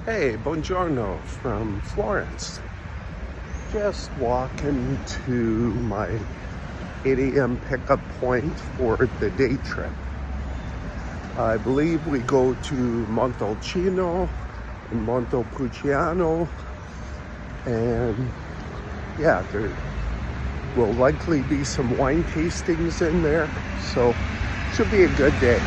Hey, buongiorno from Florence. Just walking to my 8 a.m. pickup point for the day trip. I believe we go to Montalcino and Montepulciano, and yeah, there will likely be some wine tastings in there, so should be a good day.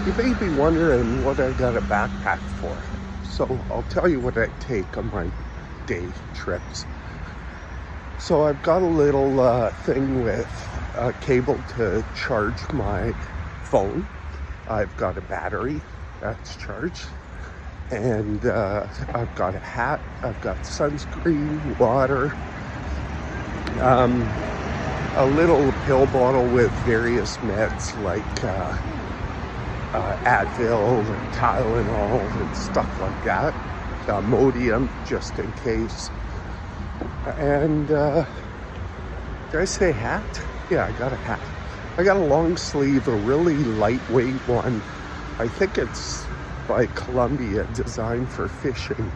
You may be wondering what I got a backpack for. So I'll tell you what I take on my day trips. So I've got a little thing with a cable to charge my phone. I've got a battery that's charged. And I've got a hat, I've got sunscreen, water, a little pill bottle with various meds like Advil and Tylenol and stuff like that. Modium, just in case. And did I say hat? Yeah, I got a hat. I got a long sleeve, a really lightweight one. I think it's by Columbia, designed for fishing.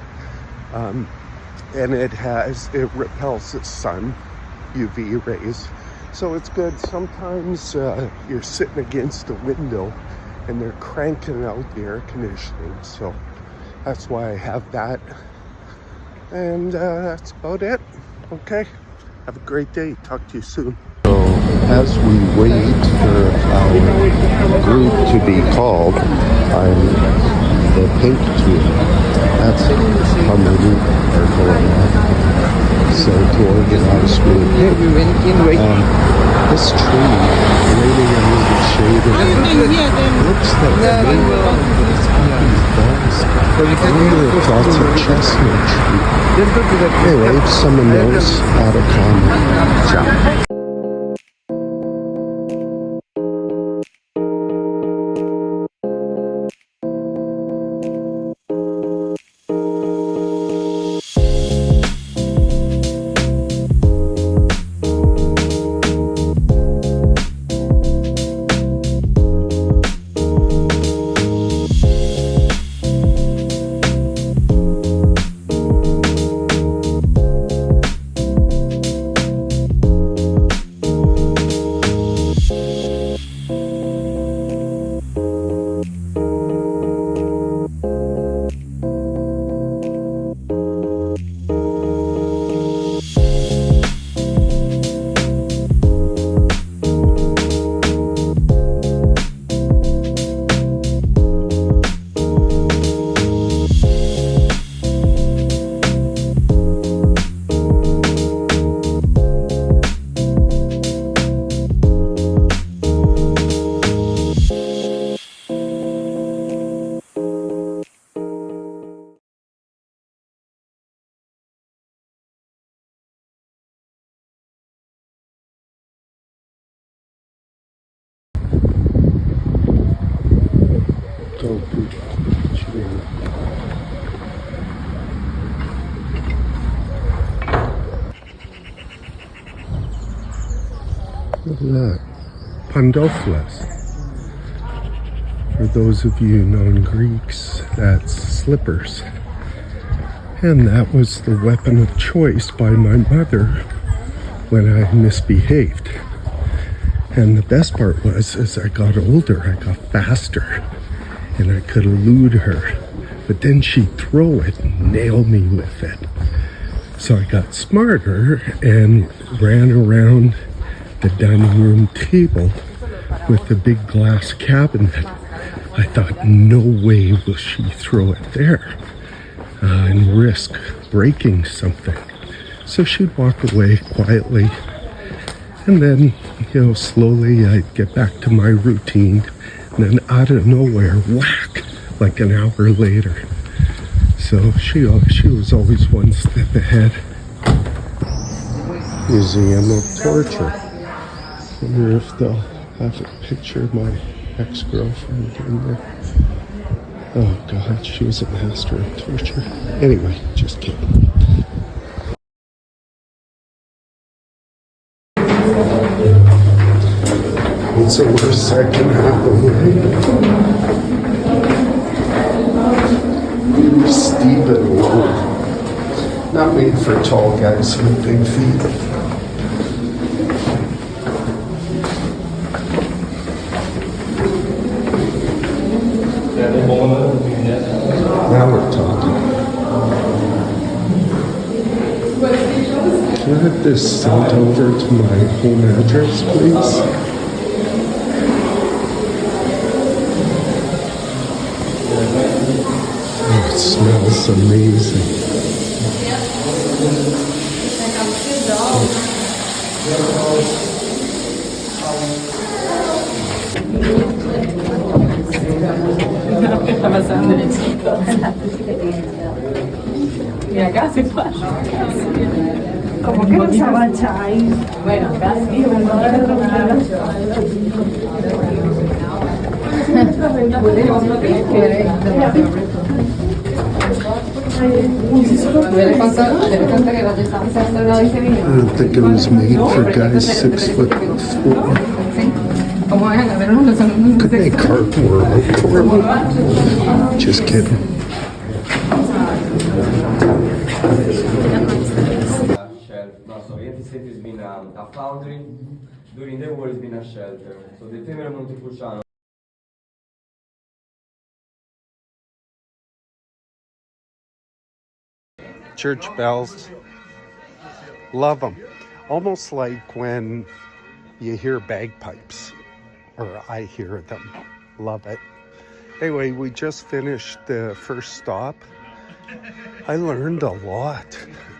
And it repels the sun, UV rays. So it's good. Sometimes you're sitting against a window and they're cranking out the air conditioning, so that's why I have that. And that's about it. Okay, have a great day. Talk to you soon. So as we wait for our group to be called, I'm the pink team. That's how many are going on. So to organize group, this tree really under the shade of it looks like a mango, but it's got these balls. I wonder if that's a chestnut tree. Anyway, if someone knows how to comment. Ciao. Look at that. Pandoflas. For those of you non-Greeks, that's slippers. And that was the weapon of choice by my mother when I misbehaved. And the best part was, as I got older, I got faster. And I could elude her. But then she'd throw it and nail me with it. So I got smarter and ran around the dining room table with the big glass cabinet. I thought, no way will she throw it there and risk breaking something. So she'd walk away quietly, and then, slowly I'd get back to my routine, and then out of nowhere, whack, like an hour later. So she was always one step ahead. Museum of Torture. I wonder if they'll have a picture of my ex-girlfriend in there. Oh God, she was a master of torture. Anyway, just kidding. What's the worst that can happen, right? for tall guys with big feet. Now we're talking. Can I have this sent over to my home address, please? Oh, it smells amazing. Y acá se pasa. Como que nos abancháis. Bueno, casi. I don't think it was made for guys 6'4". Could they carve more for me? Just kidding. No, so 86 has been a foundry. During the war, it's been a shelter. So the Femera Montepulciano. Church bells. Love them. Almost like when you hear bagpipes, or I hear them. Love it. Anyway, we just finished the first stop. I learned a lot.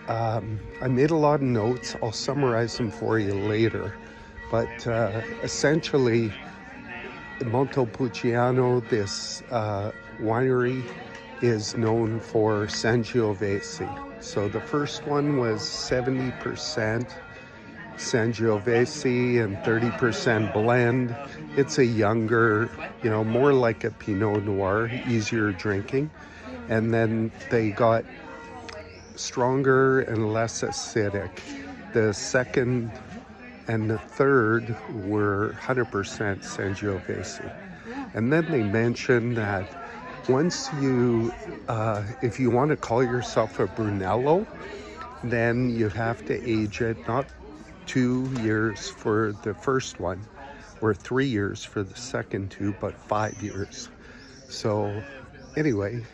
I made a lot of notes. I'll summarize them for you later. But essentially, Montepulciano, this winery, is known for Sangiovese. So the first one was 70% Sangiovese and 30% blend. It's a younger, more like a Pinot Noir, easier drinking. And then they got stronger and less acidic. The second and the third were 100% Sangiovese. And then they mentioned that once you, if you want to call yourself a Brunello, then you have to age it not 2 years for the first one or 3 years for the second two, but 5 years. So anyway,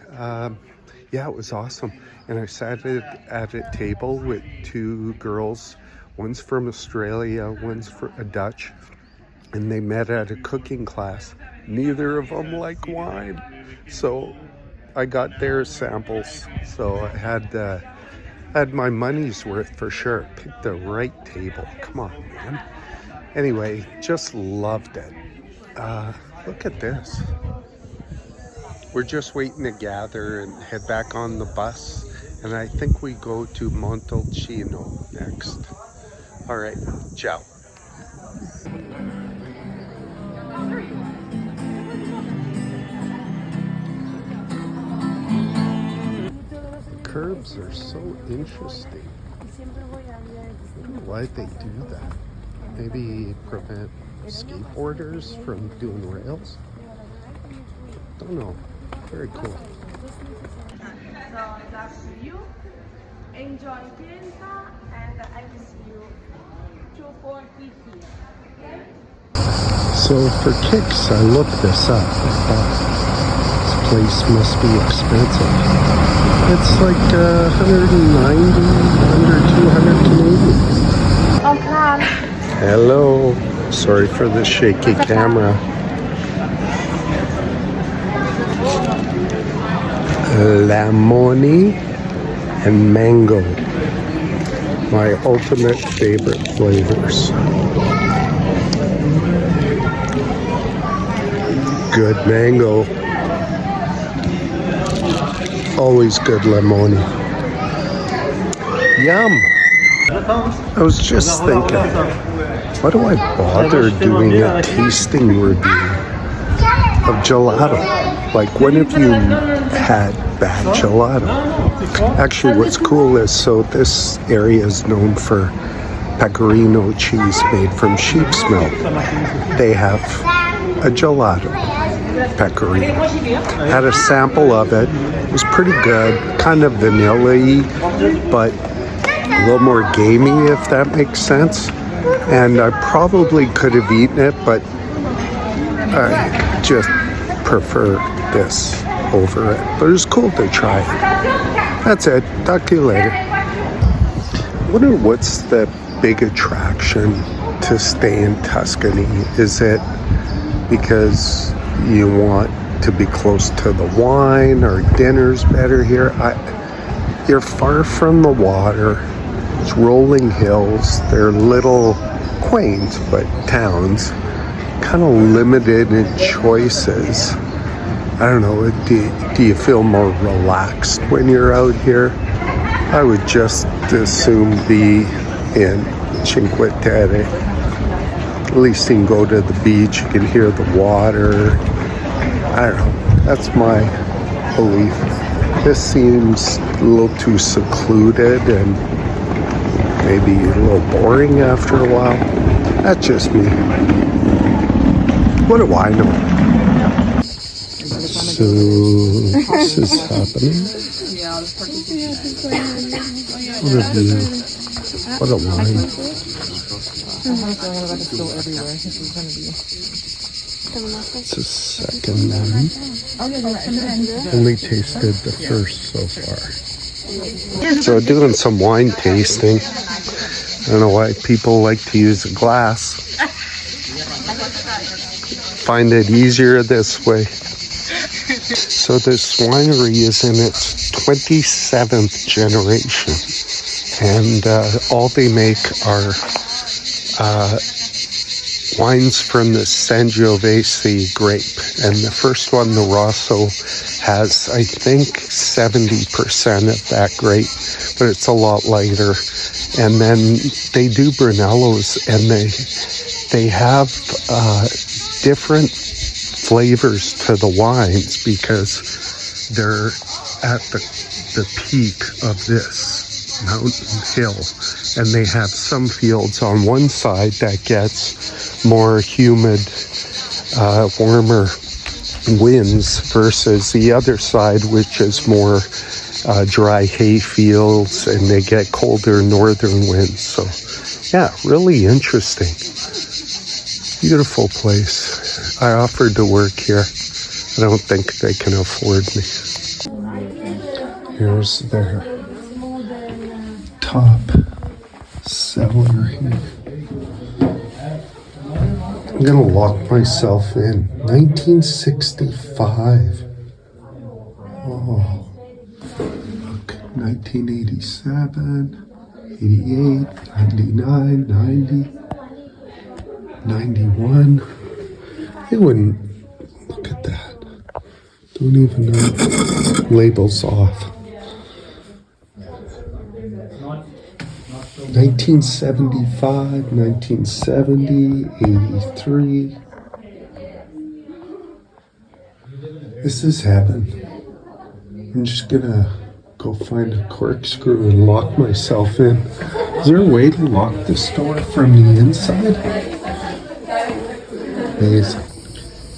yeah, it was awesome. And I sat at a table with two girls. One's from Australia, one's for a Dutch. And they met at a cooking class. Neither of them like wine. So I got their samples. So I had my money's worth for sure. Picked the right table. Come on, man. Anyway, just loved it. Look at this. We're just waiting to gather and head back on the bus. And I think we go to Montalcino next. All right, ciao. Curbs are so interesting. I don't know why they do that. Maybe prevent skateboarders from doing rails? Don't know. Very cool. So that's you. Enjoy Pienta, and I will see you 2:40 here. Okay? So for kicks, I looked this up. I thought this place must be expensive. It's like 190, under 200 Canadian. Hello. Sorry for the shaky camera. Lemony and mango. My ultimate favorite flavors. Good mango. Always good lemony. Yum. I was just thinking, why do I bother doing a tasting review of gelato? Like, when have you had bad gelato? Actually, what's cool is, so this area is known for pecorino cheese made from sheep's milk. They have a gelato pecorino. Had a sample of it. It was pretty good, kind of vanilla-y, but a little more gamey, if that makes sense. And I probably could have eaten it, but I just prefer this over it. But it was cool to try it. That's it. Talk to you later. I wonder what's the big attraction to stay in Tuscany? Is it because you want to be close to the wine, or dinner's better here? You're far from the water. It's rolling hills. They're little quaint but towns, kind of limited in choices. I don't know, do you feel more relaxed when you're out here? I would just assume be in Cinque Terre. At least you can go to the beach, you can hear the water. I don't know, that's my belief. This seems a little too secluded and maybe a little boring after a while. That's just me. What do I know? So this is happening. What a view. What a line. It's a second one. Only tasted the first so far. So doing some wine tasting. I don't know why people like to use a glass. Find it easier this way. So this winery is in its 27th generation, and all they make are wines from the Sangiovese grape. And the first one, the Rosso, has, I think, 70% of that grape, but it's a lot lighter. And then they do Brunellos, and they have different flavors to the wines because they're at the peak of this mountain hill, and they have some fields on one side that gets more humid, warmer winds versus the other side, which is more dry hay fields, and they get colder northern winds. So yeah, really interesting. Beautiful place. I offered to work here. I don't think they can afford me. Here's their top seller here. I'm gonna lock myself in. 1965. Oh, look, 1987, 88, 99, 90, 91. They wouldn't look at that. Don't even know. Labels off. 1975, 1970, 83. This is heaven. I'm just gonna go find a corkscrew and lock myself in. Is there a way to lock this door from the inside? Amazing.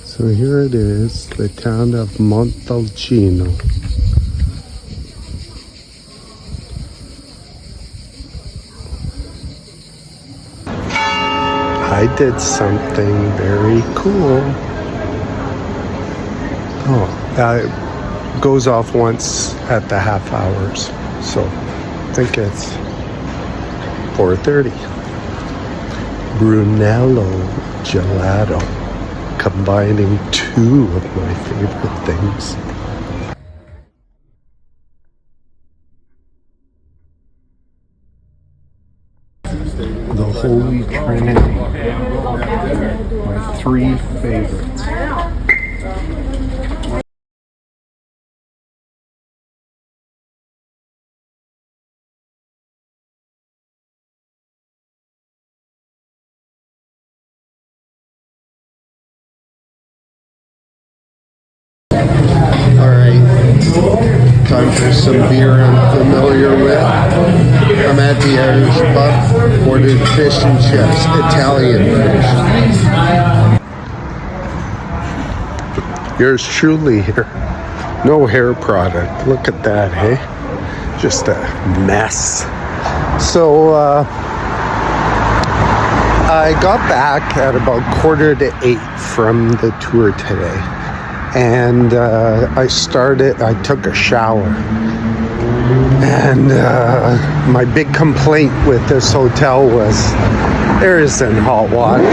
So here it is, the town of Montalcino. I did something very cool. Oh, it goes off once at the half hours. So I think it's 4:30. Brunello gelato, combining two of my favorite things. The Holy Trinity, my three favorites. Time for some beer I'm familiar with. I'm at the Irish pub, ordered fish and chips, Italian fish. Yours truly here. No hair product. Look at that, hey? Just a mess. So I got back at about 7:45 from the tour today, and I took a shower. And my big complaint with this hotel was there isn't hot water.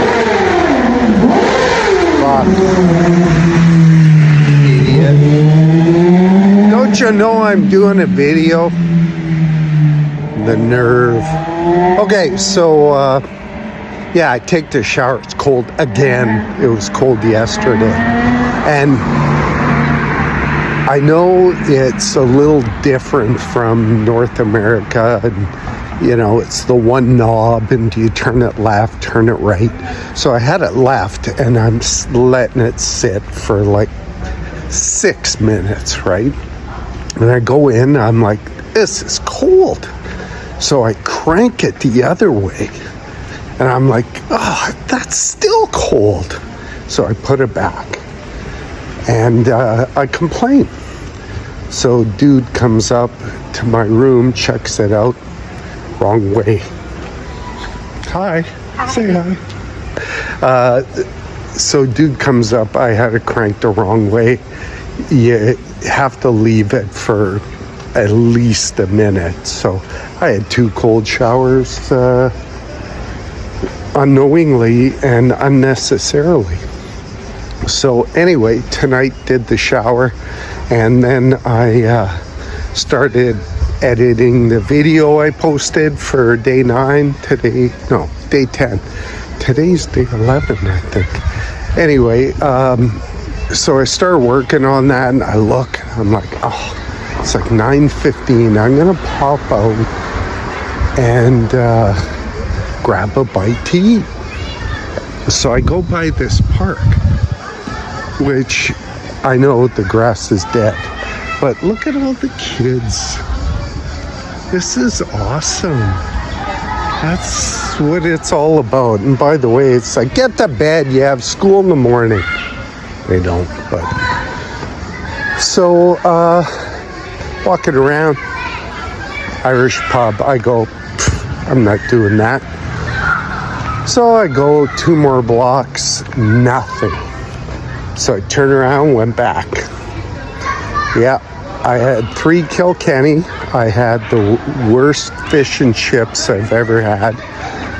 Idiot. Don't you know I'm doing a video? The nerve. Okay, so yeah, I take the shower. It's cold again. It was cold yesterday. And I know it's a little different from North America, and you know, it's the one knob, and do you turn it left, turn it right? So I had it left, and I'm letting it sit for like 6 minutes, right? And I go in, I'm like, this is cold. So I crank it the other way, and I'm like, oh, that's still cold. So I put it back, and I complain. So dude comes up to my room, checks it out, wrong way. Hi. Say hi. So dude comes up, I had it cranked the wrong way. You have to leave it for at least a minute. So I had 2 cold showers unknowingly and unnecessarily. So anyway, tonight did the shower, and then I started editing the video I posted for day 9 today. No, day 10. Today's day 11, I think. Anyway, so I started working on that, and I look, I'm like, oh, it's like 9:15. I'm gonna pop out and grab a bite to eat. So I go by this park, which I know the grass is dead, but look at all the kids. This is awesome. That's what it's all about. And by the way, it's like, get to bed, you have school in the morning. They don't, but. So, walking around, Irish pub, I go, I'm not doing that. So I go 2 more blocks, nothing. So I turned around, went back. Yeah, I had 3 Kilkenny. I had the worst fish and chips I've ever had,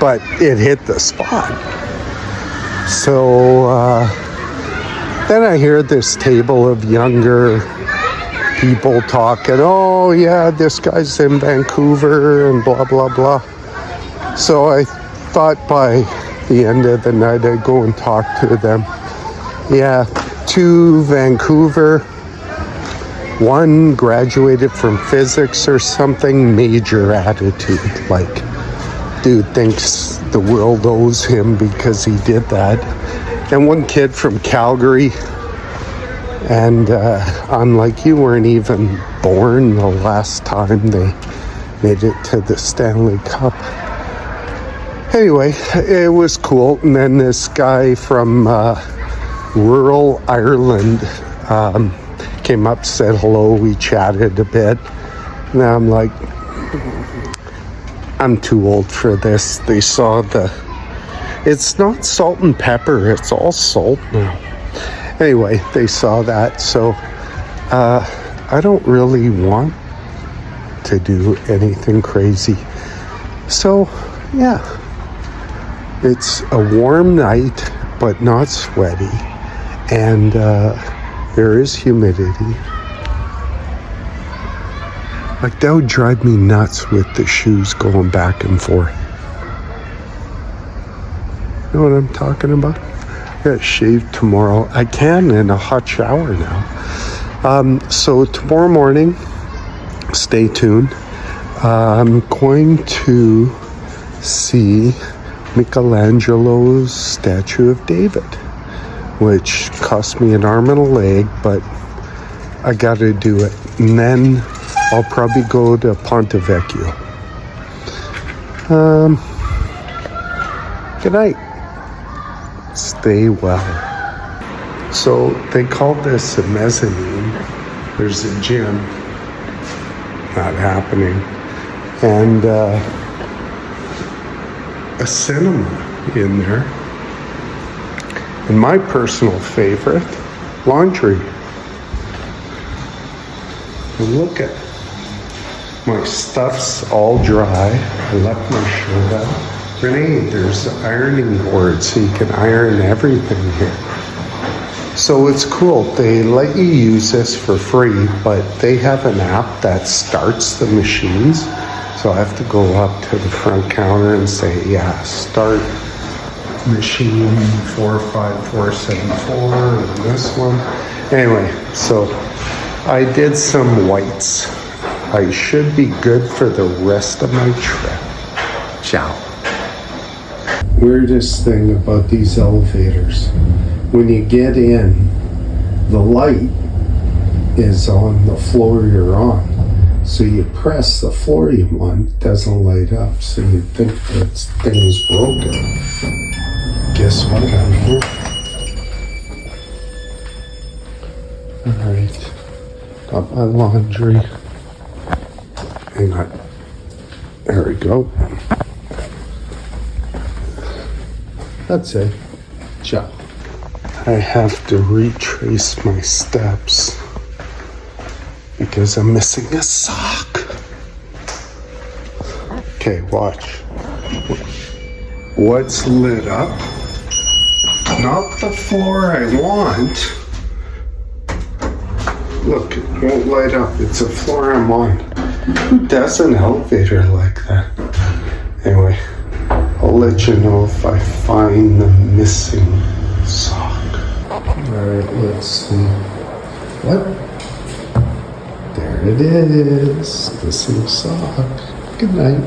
but it hit the spot. So then I hear this table of younger people talking, oh yeah, this guy's in Vancouver and blah, blah, blah. So I thought by the end of the night I'd go and talk to them. Yeah, 2 Vancouver, 1 graduated from physics or something, major attitude. Like, dude thinks the world owes him because he did that. And 1 kid from Calgary. And I'm like, you weren't even born the last time they made it to the Stanley Cup. Anyway, it was cool. And then this guy from rural Ireland came up, said hello, we chatted a bit. And I'm like, I'm too old for this. They saw it's not salt and pepper, it's all salt now. Anyway, they saw that, so I don't really want to do anything crazy. So, yeah, it's a warm night, but not sweaty, and there is humidity. Like, that would drive me nuts with the shoes going back and forth. You know what I'm talking about? I gotta shave tomorrow. I can in a hot shower now. So tomorrow morning, stay tuned. I'm going to see Michelangelo's statue of David, which cost me an arm and a leg, but I gotta do it. And then I'll probably go to Ponte Vecchio. Good night. Stay well. So they called this a mezzanine. There's a gym. Not happening. And a cinema in there. And my personal favorite, laundry. And look at my stuff's all dry. I left my shirt out. Renee, there's an ironing board so you can iron everything here. So it's cool. They let you use this for free, but they have an app that starts the machines. So I have to go up to the front counter and say, yeah, start machine 45474 and this one. Anyway, so I did some whites. I should be good for the rest of my trip. Ciao. Weirdest thing about these elevators. When you get in, the light is on the floor you're on. So you press the floor you want, it doesn't light up. So you think that thing's broken. Guess what? I'm here. Alright. Got my laundry. Hang on. There we go. That's it. Ciao. I have to retrace my steps because I'm missing a sock. Okay, watch. What's lit up? Not the floor I want. Look, it won't light up. It's a floor I'm on. Who does an elevator like that? Anyway, I'll let you know if I find the missing sock. Alright, let's see. What? There it is. Missing sock. Good night.